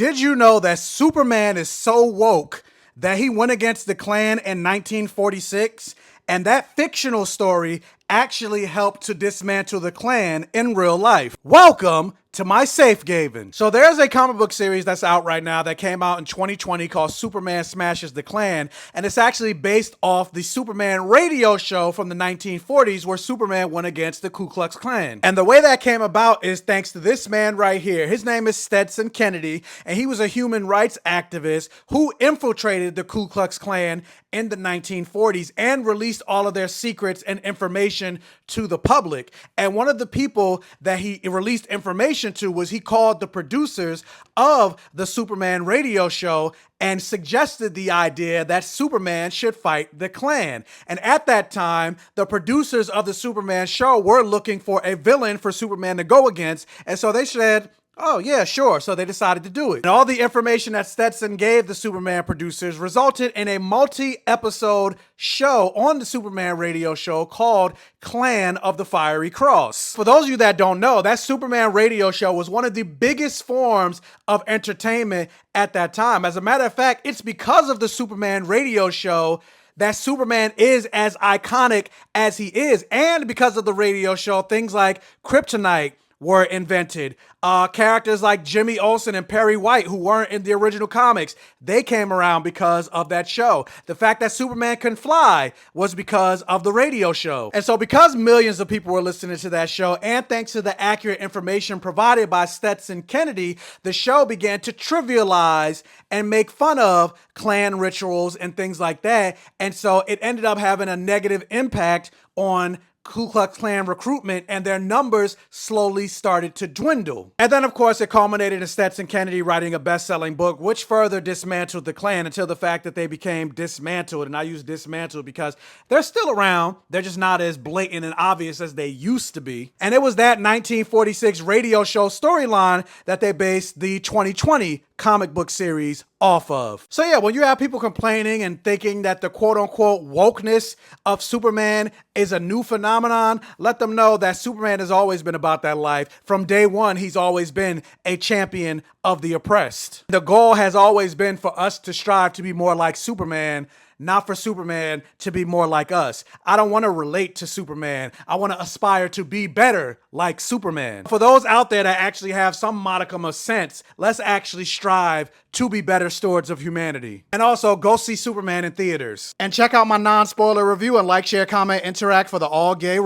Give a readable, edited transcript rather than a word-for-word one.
Did you know that Superman is so woke that he went against the Klan in 1946? And that fictional story actually helped to dismantle the Klan in real life. Welcome to my safe haven. So there's a comic book series that's out right now that came out in 2020 called Superman Smashes the Klan, and it's actually based off the Superman radio show from the 1940s where Superman went against the Ku Klux Klan. And the way that came about is thanks to this man right here. His name is Stetson Kennedy, and he was a human rights activist who infiltrated the Ku Klux Klan in the 1940s and released all of their secrets and information to the public. And one of the people that he released information to was he called the producers of the Superman radio show and suggested the idea that Superman should fight the Klan. And at that time, the producers of the Superman show were looking for a villain for Superman to go against. And so they said, oh, yeah, sure. So they decided to do it. And all the information that Stetson gave the Superman producers resulted in a multi-episode show on the Superman radio show called Clan of the Fiery Cross. For those of you that don't know, that Superman radio show was one of the biggest forms of entertainment at that time. As a matter of fact, it's because of the Superman radio show that Superman is as iconic as he is. And because of the radio show, things like Kryptonite were invented. Characters like Jimmy Olsen and Perry White, who weren't in the original comics, they came around because of that show. The fact that Superman can fly was because of the radio show. And so because millions of people were listening to that show, and thanks to the accurate information provided by Stetson Kennedy, the show began to trivialize and make fun of Klan rituals and things like that. And so it ended up having a negative impact on Ku Klux Klan recruitment, and their numbers slowly started to dwindle. And then, of course, it culminated in Stetson Kennedy writing a best-selling book, which further dismantled the Klan until the fact that they became dismantled. And I use dismantled because they're still around. They're just not as blatant and obvious as they used to be. And it was that 1946 radio show storyline that they based the 2020 comic book series off of. So yeah, when you have people complaining and thinking that the quote-unquote wokeness of Superman is a new phenomenon, let them know that Superman has always been about that life. From day one, he's always been a champion of the oppressed. The goal has always been for us to strive to be more like Superman, not for Superman to be more like us. I don't want to relate to Superman. I want to aspire to be better like Superman. For those out there that actually have some modicum of sense, let's actually strive to be better stewards of humanity. And also, go see Superman in theaters. And check out my non-spoiler review and like, share, comment, interact for the all gay